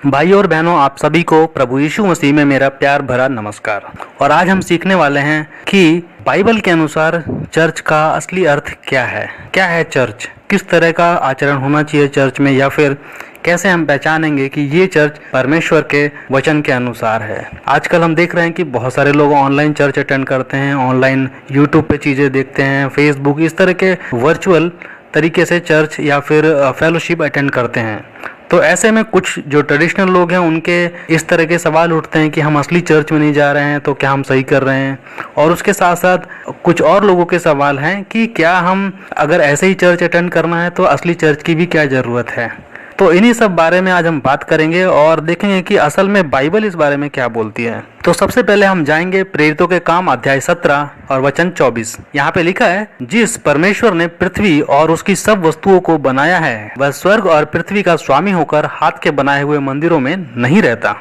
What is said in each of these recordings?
भाई और बहनों, आप सभी को प्रभु यीशु मसीह में मेरा प्यार भरा नमस्कार। और आज हम सीखने वाले हैं कि बाइबल के अनुसार चर्च का असली अर्थ क्या है चर्च, किस तरह का आचरण होना चाहिए चर्च में, या फिर कैसे हम पहचानेंगे कि ये चर्च परमेश्वर के वचन के अनुसार है। आजकल हम देख रहे हैं कि बहुत सारे लोग ऑनलाइन चर्च अटेंड करते हैं, ऑनलाइन यूट्यूब पे चीज़ें देखते हैं, फेसबुक, इस तरह के वर्चुअल तरीके से चर्च या फिर फेलोशिप अटेंड करते हैं। तो ऐसे में कुछ जो ट्रेडिशनल लोग हैं उनके इस तरह के सवाल उठते हैं कि हम असली चर्च में नहीं जा रहे हैं तो क्या हम सही कर रहे हैं। और उसके साथ साथ कुछ और लोगों के सवाल हैं कि क्या हम अगर ऐसे ही चर्च अटेंड करना है तो असली चर्च की भी क्या ज़रूरत है। तो इन्हीं सब बारे में आज हम बात करेंगे और देखेंगे कि असल में बाइबल इस बारे में क्या बोलती है। तो सबसे पहले हम जाएंगे प्रेरितों के काम अध्याय 17 और वचन 24। यहाँ पे लिखा है, जिस परमेश्वर ने पृथ्वी और उसकी सब वस्तुओं को बनाया है वह स्वर्ग और पृथ्वी का स्वामी होकर हाथ के बनाए हुए मंदिरों में नहीं रहता।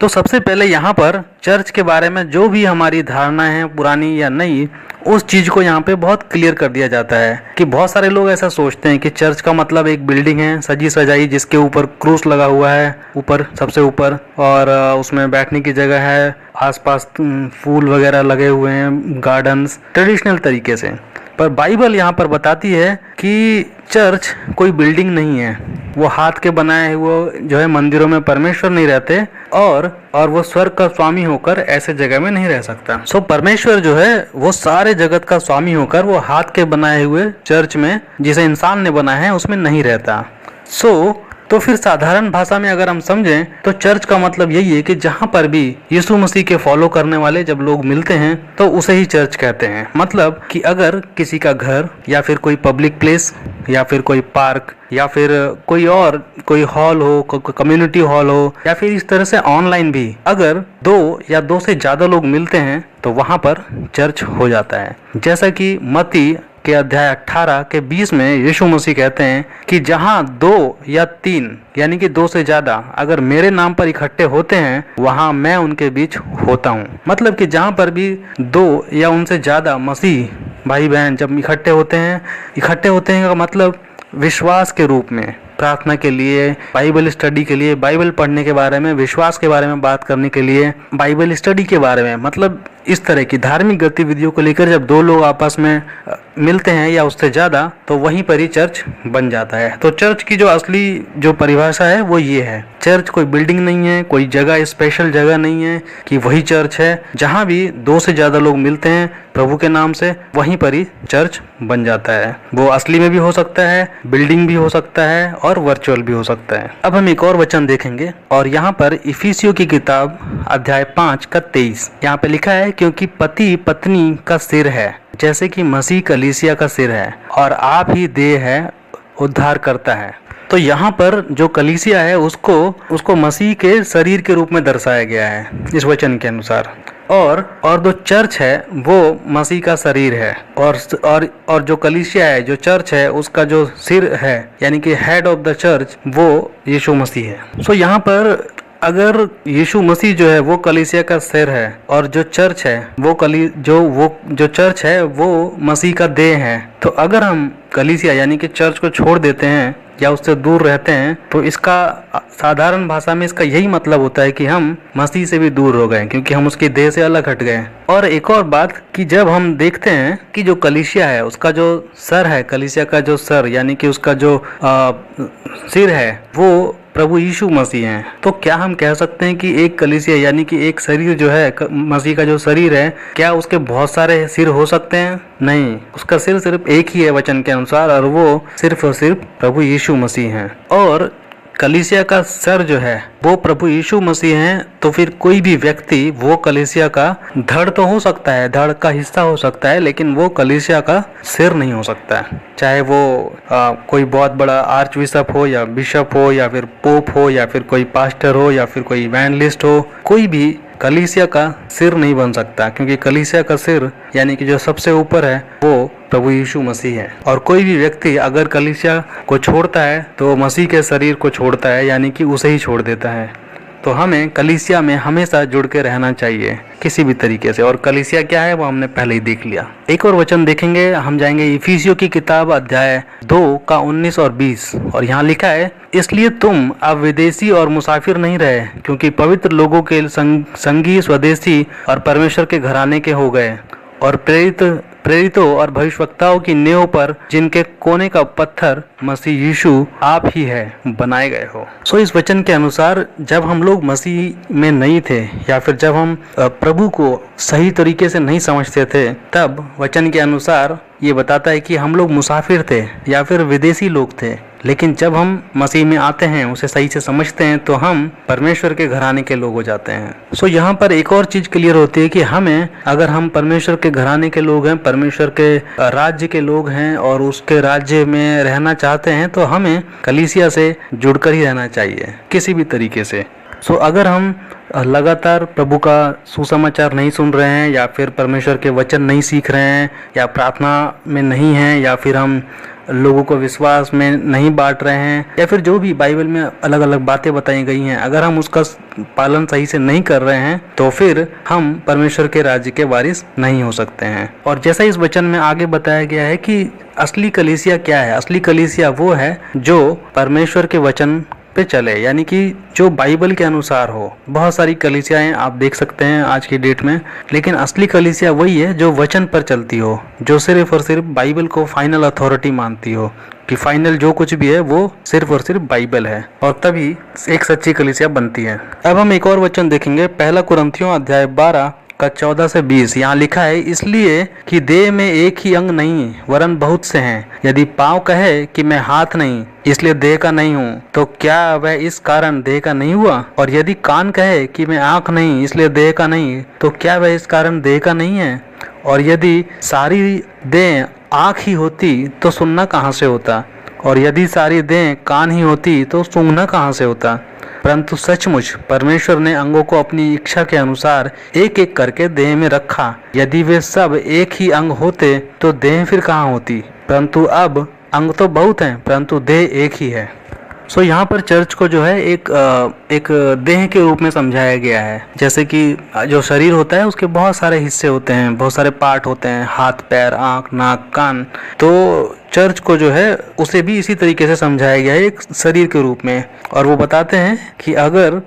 तो सबसे पहले यहाँ पर चर्च के बारे में जो भी हमारी धारणा है, पुरानी या नई, उस चीज़ को यहाँ पे बहुत क्लियर कर दिया जाता है कि बहुत सारे लोग ऐसा सोचते हैं कि चर्च का मतलब एक बिल्डिंग है सजी सजाई जिसके ऊपर क्रूस लगा हुआ है, ऊपर सबसे ऊपर, और उसमें बैठने की जगह है, आसपास फूल वगैरह लगे हुए हैं, गार्डन्स, ट्रेडिशनल तरीके से। पर बाइबल यहाँ पर बताती है कि चर्च कोई बिल्डिंग नहीं है, वो हाथ के बनाए हुए जो है मंदिरों में परमेश्वर नहीं रहते, और वो स्वर्ग का स्वामी होकर ऐसे जगह में नहीं रह सकता। सो परमेश्वर जो है वो सारे जगत का स्वामी होकर वो हाथ के बनाए हुए चर्च में, जिसे इंसान ने बनाया है, उसमें नहीं रहता। तो फिर साधारण भाषा में अगर हम समझें तो चर्च का मतलब यही है कि जहाँ पर भी यीशु मसीह के फॉलो करने वाले जब लोग मिलते हैं तो उसे ही चर्च कहते हैं। मतलब कि अगर किसी का घर या फिर कोई पब्लिक प्लेस या फिर कोई पार्क या फिर कोई हॉल हो, कम्युनिटी हॉल हो, या फिर इस तरह से ऑनलाइन भी अगर 2 या 2 से ज़्यादा लोग मिलते हैं तो वहाँ पर चर्च हो जाता है। जैसा कि मत्ती के अध्याय 18 के 20 में यीशु मसीह कहते हैं कि जहाँ 2 या 3 यानी कि 2 से ज्यादा अगर मेरे नाम पर इकट्ठे होते हैं वहाँ मैं उनके बीच होता हूँ। मतलब कि जहाँ पर भी 2 या उनसे ज्यादा मसीह भाई बहन जब इकट्ठे होते हैं का मतलब विश्वास के रूप में, प्रार्थना के लिए, बाइबल स्टडी के लिए, बाइबल पढ़ने के बारे में, विश्वास के बारे में बात करने के लिए, बाइबल स्टडी के बारे में, मतलब इस तरह की धार्मिक गतिविधियों को लेकर जब 2 लोग आपस में मिलते हैं या उससे ज़्यादा, तो वहीं पर ही चर्च बन जाता है। तो चर्च की जो असली जो परिभाषा है वो ये है, चर्च कोई बिल्डिंग नहीं है, कोई जगह, स्पेशल जगह नहीं है कि वही चर्च है। जहाँ भी 2 से ज़्यादा लोग मिलते हैं प्रभु के नाम से, वहीं पर ही चर्च बन जाता है। वो असली में भी हो सकता है, बिल्डिंग भी हो सकता है, और वर्चुअल भी हो सकता है। अब हम एक और वचन देखेंगे, और यहाँ पर इफिसियों की किताब अध्याय 5 का 23 यहाँ पे लिखा है, क्योंकि पति पत्नी का सिर है जैसे कि मसीह कलीसिया का सिर है, और आप ही देह है, उद्धार करता है। तो यहाँ पर जो कलीसिया है उसको मसीह के शरीर के रूप में दर्शाया गया है इस वचन के अनुसार, और जो चर्च है वो मसीह का शरीर है, और जो कलीसिया है, जो चर्च है, उसका जो सिर है यानी कि हेड ऑफ द चर्च वो यीशु मसीह है। सो यहाँ पर अगर यीशु मसीह जो है वो कलीसिया का सिर है, और जो चर्च है जो चर्च है वो मसीह का देह है, तो अगर हम कलीसिया यानी कि चर्च को छोड़ देते हैं या उससे दूर रहते हैं तो इसका साधारण भाषा में इसका यही मतलब होता है कि हम मसीह से भी दूर हो गए, क्योंकि हम उसके देह से अलग हट गए। और एक और बात कि जब हम देखते हैं कि जो कलीसिया है उसका जो सर है, कलीसिया का जो सर यानी कि उसका जो सिर है वो प्रभु यीशु मसीह हैं, तो क्या हम कह सकते हैं कि एक कलीसिया यानी कि एक शरीर जो है, मसीह का जो शरीर है, क्या उसके बहुत सारे सिर हो सकते हैं? नहीं, उसका सिर सिर्फ एक ही है वचन के अनुसार, और वो सिर्फ और सिर्फ प्रभु यीशु मसीह हैं। और कलीसिया का सर जो है वो प्रभु यीशु मसीह हैं, तो फिर कोई भी व्यक्ति वो कलीसिया का धड़ तो हो सकता है, धड़ का हिस्सा हो सकता है, लेकिन वो कलीसिया का सिर नहीं हो सकता है। चाहे वो कोई बहुत बड़ा आर्च बिशप हो या बिशप हो या फिर पोप हो या फिर कोई पास्टर हो या फिर कोई इवेंजलिस्ट हो, कोई भी कलीसिया का सिर नहीं बन सकता, क्योंकि कलीसिया का सिर यानी कि जो सबसे ऊपर है वो प्रभु यीशु मसीह है। और कोई भी व्यक्ति अगर कलीसिया को छोड़ता है तो मसीह के शरीर को छोड़ता है, यानी कि उसे ही छोड़ देता है। तो हमें कलीसिया में हमेशा जुड़ के रहना चाहिए किसी भी तरीके से। और कलीसिया क्या है वो हमने पहले ही देख लिया। एक और वचन देखेंगे, हम जाएंगे इफिसियों की किताब अध्याय 2 का 19 और 20, और यहाँ लिखा है, इसलिए तुम अब विदेशी और मुसाफिर नहीं रहे, क्योंकि पवित्र लोगों के संगी स्वदेशी और परमेश्वर के घराने के हो गए, और प्रेरितों और भविष्यवक्ताओं की नेव पर, जिनके कोने का पत्थर मसीह यीशु आप ही है, बनाए गए हो। सो इस वचन के अनुसार जब हम लोग मसीह में नहीं थे, या फिर जब हम प्रभु को सही तरीके से नहीं समझते थे, तब वचन के अनुसार ये बताता है कि हम लोग मुसाफिर थे या फिर विदेशी लोग थे। लेकिन जब हम मसीह में आते हैं, उसे सही से समझते हैं, तो हम परमेश्वर के घराने के लोग हो जाते हैं। सो यहाँ पर एक और चीज क्लियर होती है कि हमें, अगर हम परमेश्वर के घराने के लोग हैं, परमेश्वर के राज्य के लोग हैं और उसके राज्य में रहना चाहते हैं, तो हमें कलीसिया से जुड़कर ही रहना चाहिए किसी भी तरीके से। सो अगर हम लगातार प्रभु का सुसमाचार नहीं सुन रहे हैं, या फिर परमेश्वर के वचन नहीं सीख रहे हैं, या प्रार्थना में नहीं हैं, या फिर हम लोगों को विश्वास में नहीं बांट रहे हैं, या फिर जो भी बाइबल में अलग अलग बातें बताई गई हैं, अगर हम उसका पालन सही से नहीं कर रहे हैं, तो फिर हम परमेश्वर के राज्य के वारिस नहीं हो सकते हैं। और जैसा इस वचन में आगे बताया गया है कि असली कलीसिया क्या है, असली कलीसिया वो है जो परमेश्वर के वचन पे चले, यानी कि जो बाइबल के अनुसार हो। बहुत सारी कलीसियाएं आप देख सकते हैं आज की डेट में, लेकिन असली कलीसिया वही है जो वचन पर चलती हो, जो सिर्फ और सिर्फ बाइबल को फाइनल अथॉरिटी मानती हो, कि फाइनल जो कुछ भी है वो सिर्फ और सिर्फ बाइबल है, और तभी एक सच्ची कलीसिया बनती है। अब हम एक और वचन देखेंगे, पहला कुरिन्थियों अध्याय 12 का 14 से 20। यहाँ लिखा है, इसलिए कि देह में एक ही अंग नहीं वरन बहुत से हैं। यदि पाँव कहे कि मैं हाथ नहीं, इसलिए देह का नहीं हूँ, तो क्या वह इस कारण देह का नहीं हुआ? और यदि कान कहे कि मैं आँख नहीं, इसलिए देह का नहीं, तो क्या वह इस कारण देह का नहीं है? और यदि सारी देह आँख ही होती तो सुनना कहाँ से होता? और यदि सारी देह कान ही होती तो सूंघना कहाँ से होता? परंतु सचमुच परमेश्वर ने अंगों को अपनी इच्छा के अनुसार एक एक करके देह में रखा। यदि वे सब एक ही अंग होते तो देह फिर कहाँ होती? परंतु अब अंग तो बहुत हैं, परंतु देह एक ही है। सो यहाँ पर चर्च को जो है एक देह के रूप में समझाया गया है। जैसे कि जो शरीर होता है उसके बहुत सारे हिस्से होते हैं, बहुत सारे पार्ट होते हैं, हाथ, पैर, आँख, नाक, कान। तो चर्च को जो है उसे भी इसी तरीके से समझाया गया है, एक शरीर के रूप में। और वो बताते हैं कि अगर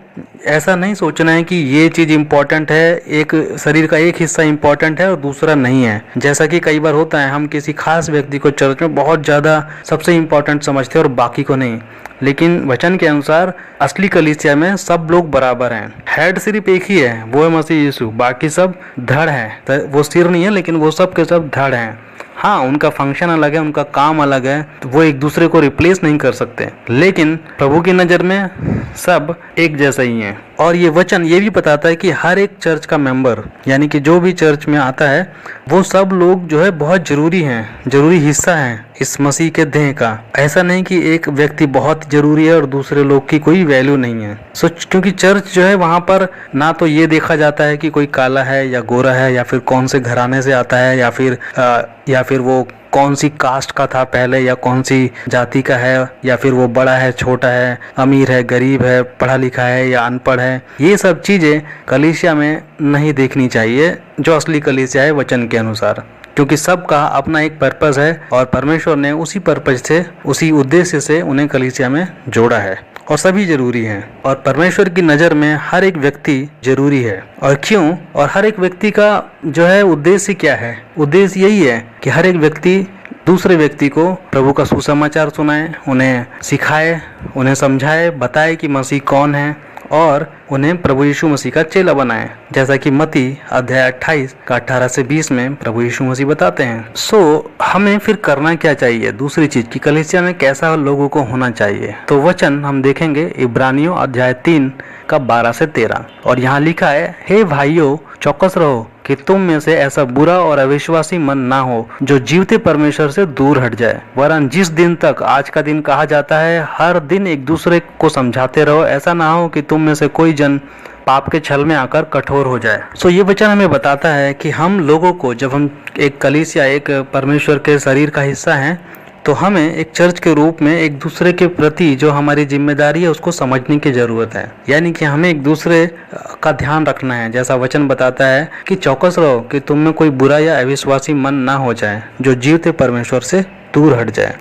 ऐसा नहीं सोचना है कि ये चीज़ इम्पोर्टेंट है, एक शरीर का एक हिस्सा इम्पोर्टेंट है और दूसरा नहीं है। जैसा कि कई बार होता है, हम किसी खास व्यक्ति को चर्च में बहुत ज़्यादा सबसे इम्पोर्टेंट समझते हैं और बाकी को नहीं। लेकिन वचन के अनुसार असली कलीसिया में सब लोग बराबर हैं। हेड सिर्फ एक ही है, वो है मसीह यीशु, बाकी सब धड़ है। वो सिर नहीं है, लेकिन वो सब के सब धड़ हैं। हाँ, उनका फंक्शन अलग है, उनका काम अलग है, तो वो एक दूसरे को रिप्लेस नहीं कर सकते, लेकिन प्रभु की नज़र में सब एक जैसा ही है। और ये वचन ये भी बताता है कि हर एक चर्च का मेंबर, यानी कि जो भी चर्च में आता है, वो सब लोग जो है बहुत जरूरी हैं, जरूरी हिस्सा हैं इस मसीह के देह का। ऐसा नहीं कि एक व्यक्ति बहुत जरूरी है और दूसरे लोग की कोई वैल्यू नहीं है। क्योंकि चर्च जो है वहाँ पर ना तो ये देखा जाता है कि कोई काला है या गोरा है, या फिर कौन से घराने से आता है, या फिर वो कौन सी कास्ट का था पहले, या कौन सी जाति का है, या फिर वो बड़ा है, छोटा है, अमीर है, गरीब है, पढ़ा लिखा है या अनपढ़ है। ये सब चीज़ें कलीसिया में नहीं देखनी चाहिए, जो असली कलीसिया है वचन के अनुसार। क्योंकि सबका अपना एक पर्पस है और परमेश्वर ने उसी पर्पस से, उसी उद्देश्य से उन्हें कलीसिया में जोड़ा है, और सभी जरूरी हैं। और परमेश्वर की नज़र में हर एक व्यक्ति जरूरी है। और क्यों? और हर एक व्यक्ति का जो है उद्देश्य क्या है? उद्देश्य यही है कि हर एक व्यक्ति दूसरे व्यक्ति को प्रभु का सुसमाचार सुनाए, उन्हें सिखाए, उन्हें समझाए, बताए कि मसीह कौन है, और उन्हें प्रभु यीशु मसीह का चेला बनाए। जैसा कि मत्ती अध्याय 28 का 18 से 20 में प्रभु यीशु मसीह बताते हैं। हमें फिर करना क्या चाहिए? दूसरी चीज कि कलीसिया में कैसा लोगों को होना चाहिए। तो वचन हम देखेंगे इब्रानियों अध्याय 3 का 12 से 13, और यहाँ लिखा है, हे भाइयों, चौकस रहो कि तुम में से ऐसा बुरा और अविश्वासी मन ना हो जो जीवते परमेश्वर से दूर हट जाए। वरन जिस दिन तक आज का दिन कहा जाता है, हर दिन एक दूसरे को समझाते रहो, ऐसा ना हो कि तुम में से कोई जन पाप के छल में आकर कठोर हो जाए। ये वचन हमें बताता है कि हम लोगों को, जब हम एक कलीसिया, एक परमेश्वर के शरीर का हिस्सा हैं, तो हमें एक चर्च के रूप में एक दूसरे के प्रति जो हमारी जिम्मेदारी है उसको समझने की जरूरत है। यानी कि हमें एक दूसरे का ध्यान रखना है। जैसा वचन बताता है कि चौकस रहो कि तुम में कोई बुरा या अविश्वासी मन ना हो जाए जो जीवते परमेश्वर से दूर हट जाए।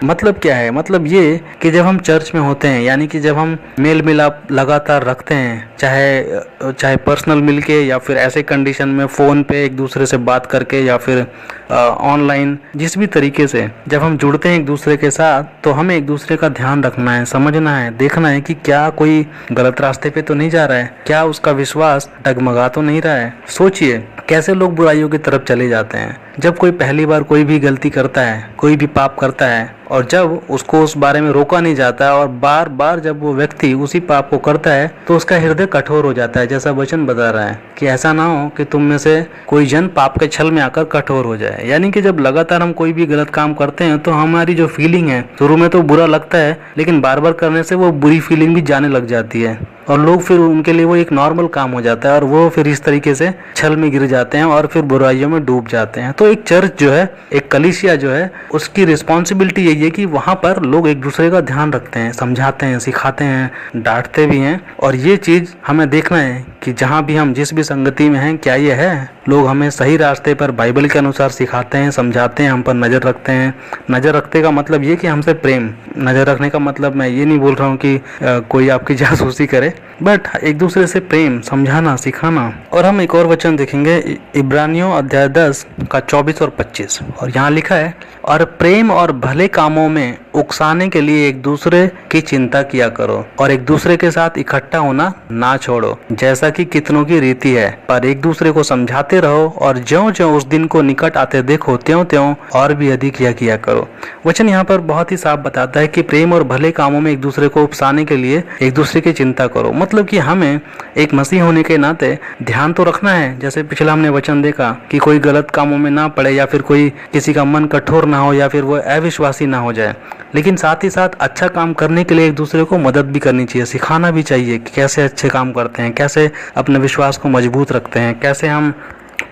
मतलब क्या है? मतलब ये कि जब हम चर्च में होते हैं, यानी कि जब हम मेल मिलाप लगातार रखते हैं, चाहे पर्सनल मिलके या फिर ऐसे कंडीशन में फ़ोन पे एक दूसरे से बात करके या फिर ऑनलाइन, जिस भी तरीके से जब हम जुड़ते हैं एक दूसरे के साथ, तो हमें एक दूसरे का ध्यान रखना है, समझना है, देखना है कि क्या कोई गलत रास्ते पे तो नहीं जा रहा है, क्या उसका विश्वास डगमगा तो नहीं रहा है। सोचिए कैसे लोग बुराइयों की तरफ चले जाते हैं। जब कोई पहली बार कोई भी गलती करता है, कोई भी पाप करता है, और जब उसको उस बारे में रोका नहीं जाता और बार बार जब वो व्यक्ति उसी पाप को करता है तो उसका हृदय कठोर हो जाता है। जैसा वचन बता रहा है कि ऐसा ना हो कि तुम में से कोई जन पाप के छल में आकर कठोर हो जाए। यानी कि जब लगातार हम कोई भी गलत काम करते हैं तो हमारी जो फीलिंग है, शुरू में तो बुरा लगता है, लेकिन बार बार करने से वो बुरी फीलिंग भी जाने लग जाती है और लोग फिर उनके लिए वो एक नॉर्मल काम हो जाता है और वो फिर इस तरीके से छल में गिर जाते हैं और फिर बुराइयों में डूब जाते हैं। तो एक चर्च जो है, एक कलीसिया जो है, उसकी रिस्पॉन्सिबिलिटी यही है कि वहाँ पर लोग एक दूसरे का ध्यान रखते हैं, समझाते हैं, सिखाते हैं, डांटते भी हैं। और ये चीज़ हमें देखना है कि जहाँ भी हम जिस भी संगति में हैं, क्या ये है लोग हमें सही रास्ते पर बाइबल के अनुसार सिखाते हैं, समझाते हैं, हम पर नज़र रखते हैं। नज़र रखने का मतलब ये कि हमसे प्रेम, नज़र रखने का मतलब मैं ये नहीं बोल रहा हूँ कि कोई आपकी जासूसी करे, बट एक दूसरे से प्रेम, समझाना, सिखाना। और हम एक और वचन देखेंगे इब्रानियों अध्याय 10 का 24 और 25, और यहाँ लिखा है, और प्रेम और भले कामों में उकसाने के लिए एक दूसरे की चिंता किया करो और एक दूसरे के साथ इकट्ठा होना ना छोड़ो, जैसा कि कितनों की रीति है, पर एक दूसरे को समझाते रहो और ज्यों-ज्यों उस दिन को निकट आते देखो त्यों-त्यों और भी अधिक किया करो। वचन यहाँ पर बहुत ही साफ बताता है कि प्रेम और भले कामों में एक दूसरे को उकसाने के लिए एक दूसरे की चिंता करो। मतलब कि हमें एक मसीह होने के नाते ध्यान तो रखना है, जैसे पिछला हमने वचन देखा कि कोई गलत कामों में ना पड़े या फिर कोई किसी का मन कठोर ना हो या फिर वो अविश्वासी ना हो जाए, लेकिन साथ ही साथ अच्छा काम करने के लिए एक दूसरे को मदद भी करनी चाहिए, सिखाना भी चाहिए कि कैसे अच्छे काम करते हैं, कैसे अपने विश्वास को मजबूत रखते हैं, कैसे हम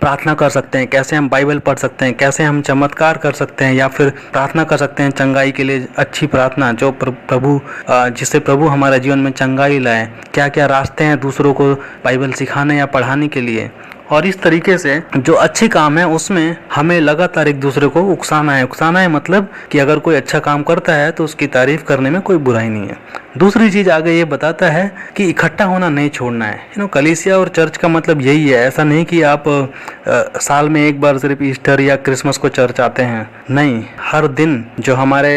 प्रार्थना कर सकते हैं, कैसे हम बाइबल पढ़ सकते हैं, कैसे हम चमत्कार कर सकते हैं या फिर प्रार्थना कर सकते हैं चंगाई के लिए, अच्छी प्रार्थना जो प्रभु जिससे प्रभु हमारे जीवन में चंगाई लाए। क्या क्या रास्ते हैं दूसरों को बाइबल सिखाने या पढ़ाने के लिए। और इस तरीके से जो अच्छे काम है उसमें हमें लगातार एक दूसरे को उकसाना है। उकसाना है मतलब कि अगर कोई अच्छा काम करता है तो उसकी तारीफ करने में कोई बुराई नहीं है। दूसरी चीज आगे ये बताता है कि इकट्ठा होना नहीं छोड़ना है। कलीसिया और चर्च का मतलब यही है। ऐसा नहीं कि आप साल में एक बार सिर्फ ईस्टर या क्रिसमस को चर्च आते हैं, नहीं, हर दिन जो हमारे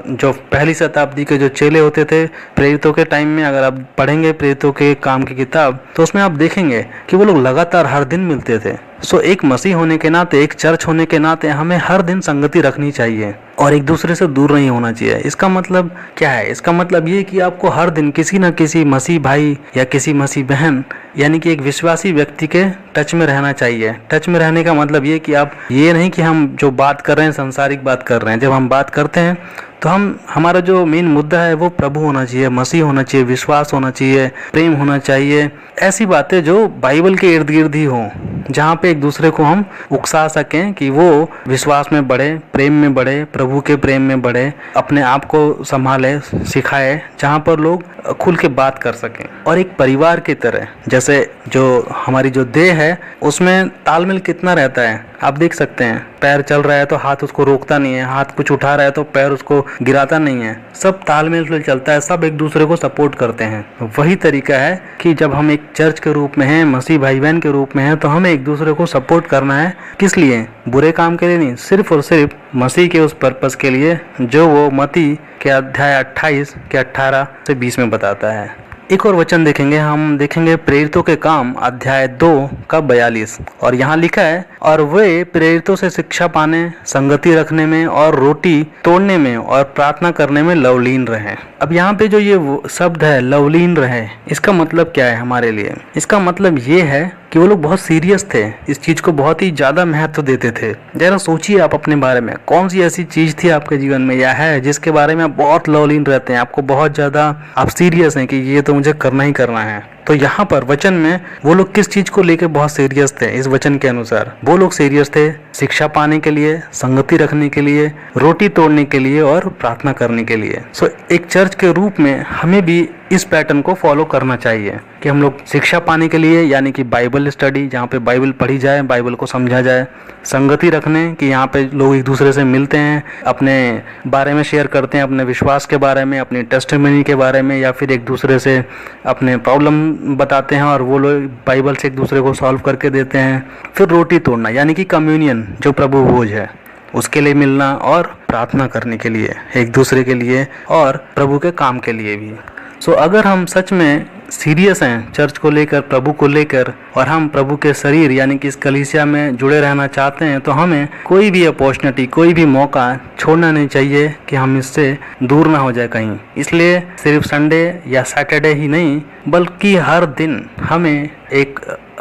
जो पहली शताब्दी के जो चेले होते थे प्रेरितों के टाइम में, अगर आप पढ़ेंगे प्रेरितों के काम की किताब तो उसमें आप देखेंगे कि वो लोग लगातार हर दिन मिलते थे। सो एक मसीह होने के नाते, एक चर्च होने के नाते हमें हर दिन संगति रखनी चाहिए और एक दूसरे से दूर नहीं होना चाहिए। इसका मतलब क्या है? इसका मतलब ये कि आपको हर दिन किसी न किसी मसीह भाई या किसी मसीह बहन यानी कि एक विश्वासी व्यक्ति के टच में रहना चाहिए। टच में रहने का मतलब ये कि आप ये नहीं कि हम जो बात कर रहे हैं सांसारिक बात कर रहे हैं। जब हम बात करते हैं तो हमारा जो मेन मुद्दा है वो प्रभु होना चाहिए, मसीह होना चाहिए, विश्वास होना चाहिए, प्रेम होना चाहिए। ऐसी बातें जो बाइबल के इर्द गिर्द ही हों, जहाँ पे एक दूसरे को हम उकसा सकें कि वो विश्वास में बढ़े, प्रेम में बढ़े, प्रभु के प्रेम में बढ़े, अपने आप को संभाले, सिखाए, जहाँ पर लोग खुल के बात कर सकें। और एक परिवार की तरह, जैसे जो हमारी जो देह है उसमें तालमेल कितना रहता है आप देख सकते हैं। पैर चल रहा है तो हाथ उसको रोकता नहीं है, हाथ कुछ उठा रहा है तो पैर उसको गिराता नहीं है, सब तालमेल से चलता है, सब एक दूसरे को सपोर्ट करते हैं। वही तरीका है कि जब हम एक चर्च के रूप में हैं, मसीह भाई बहन के रूप में हैं, तो हमें एक दूसरे को सपोर्ट करना है। किस लिए? बुरे काम के लिए नहीं, सिर्फ और सिर्फ मसीह के उस पर्पस के लिए जो वो मत्ती के अध्याय 28 के 18 से 20 में बताता है। एक और वचन देखेंगे, हम देखेंगे प्रेरितों के काम अध्याय 2 का 42, और यहाँ लिखा है, और वे प्रेरितों से शिक्षा पाने, संगति रखने में और रोटी तोड़ने में और प्रार्थना करने में लवलीन रहे। अब यहाँ पे जो ये शब्द है लवलीन रहे, इसका मतलब क्या है हमारे लिए? इसका मतलब ये है कि वो लोग बहुत सीरियस थे, इस चीज़ को बहुत ही ज़्यादा महत्व देते थे। जरा सोचिए आप अपने बारे में, कौन सी ऐसी चीज़ थी आपके जीवन में या है जिसके बारे में आप बहुत लौलीन रहते हैं, आपको बहुत ज़्यादा आप सीरियस हैं कि ये तो मुझे करना ही करना है। तो यहाँ पर वचन में वो लोग किस चीज़ को लेकर बहुत सीरियस थे? इस वचन के अनुसार वो लोग सीरियस थे शिक्षा पाने के लिए, संगति रखने के लिए, रोटी तोड़ने के लिए और प्रार्थना करने के लिए। सो एक चर्च के रूप में हमें भी इस पैटर्न को फॉलो करना चाहिए कि हम लोग शिक्षा पाने के लिए, यानी कि बाइबल स्टडी जहाँ पे बाइबल पढ़ी जाए, बाइबल को समझा जाए, संगति रखने कि यहाँ पे लोग एक दूसरे से मिलते हैं, अपने बारे में शेयर करते हैं, अपने विश्वास के बारे में, अपनी टेस्टिमनी के बारे में, या फिर एक दूसरे से अपने प्रॉब्लम बताते हैं और वो लोग बाइबल से एक दूसरे को सॉल्व करके देते हैं। फिर रोटी तोड़ना यानी कि कम्युनियन जो प्रभु भोज है उसके लिए मिलना, और प्रार्थना करने के लिए एक दूसरे के लिए और प्रभु के काम के लिए भी। सो अगर हम सच में सीरियस हैं चर्च को लेकर, प्रभु को लेकर, और हम प्रभु के शरीर यानी कि इस कलीसिया में जुड़े रहना चाहते हैं, तो हमें कोई भी अपॉर्चुनिटी, कोई भी मौका छोड़ना नहीं चाहिए कि हम इससे दूर ना हो जाए कहीं। इसलिए सिर्फ संडे या सैटरडे ही नहीं, बल्कि हर दिन हमें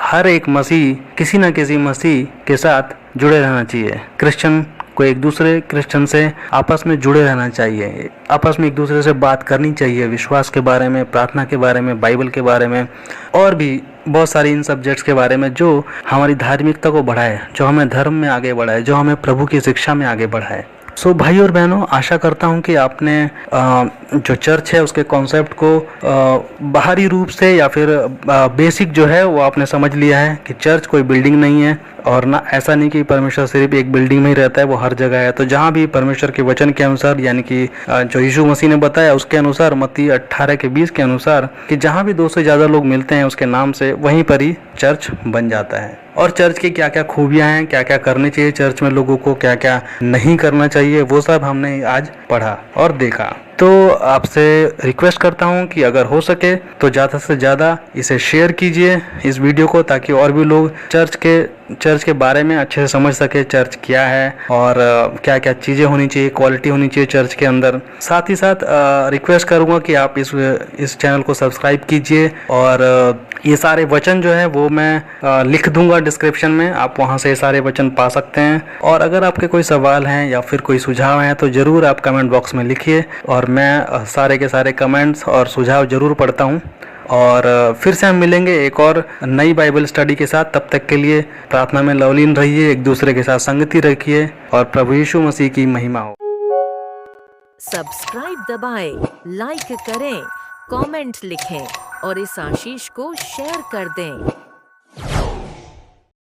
हर एक मसीह, किसी न किसी मसीह के साथ जुड़े रहना चाहिए। क्रिश्चियन को एक दूसरे क्रिश्चियन से आपस में जुड़े रहना चाहिए, आपस में एक दूसरे से बात करनी चाहिए, विश्वास के बारे में, प्रार्थना के बारे में, बाइबल के बारे में, और भी बहुत सारी इन सब्जेक्ट्स के बारे में जो हमारी धार्मिकता को बढ़ाए, जो हमें धर्म में आगे बढ़ाए, जो हमें प्रभु की शिक्षा में आगे बढ़ाए। सो भाई और बहनों, आशा करता हूँ कि आपने जो चर्च है उसके कॉन्सेप्ट को बाहरी रूप से या फिर बेसिक जो है वो आपने समझ लिया है कि चर्च कोई बिल्डिंग नहीं है, और ना ऐसा नहीं कि परमेश्वर सिर्फ एक बिल्डिंग में ही रहता है, वो हर जगह है। तो जहाँ भी परमेश्वर के वचन के अनुसार, यानी कि जो यीशु मसीह ने बताया उसके अनुसार, मत्ती 18:20 के अनुसार, कि जहाँ भी 2 से ज़्यादा लोग मिलते हैं उसके नाम से, वहीं पर ही चर्च बन जाता है। और चर्च की क्या क्या खूबियाँ हैं, क्या क्या करनी चाहिए चर्च में लोगों को, क्या क्या नहीं करना चाहिए, वो सब हमने आज पढ़ा और देखा। तो आपसे रिक्वेस्ट करता हूँ कि अगर हो सके तो ज़्यादा से ज़्यादा इसे शेयर कीजिए इस वीडियो को, ताकि और भी लोग चर्च के बारे में अच्छे से समझ सके, चर्च क्या है और क्या क्या चीज़ें होनी चाहिए, क्वालिटी होनी चाहिए चर्च के अंदर। साथ ही साथ रिक्वेस्ट करूँगा कि आप इस चैनल को सब्सक्राइब कीजिए, और ये सारे वचन जो है वो मैं लिख दूंगा डिस्क्रिप्शन में, आप वहाँ से ये सारे वचन पा सकते हैं। और अगर आपके कोई सवाल हैं या फिर कोई सुझाव हैं तो ज़रूर आप कमेंट बॉक्स में लिखिए, और मैं सारे के सारे कमेंट्स और सुझाव ज़रूर पढ़ता हूँ। और फिर से हम मिलेंगे एक और नई बाइबल स्टडी के साथ। तब तक के लिए प्रार्थना में लवलीन रहिए, एक दूसरे के साथ संगति रखिए, और प्रभु यीशु मसीह की महिमा हो। सब्सक्राइब दबाएं, लाइक करें, कमेंट लिखें और इस आशीष को शेयर कर दें।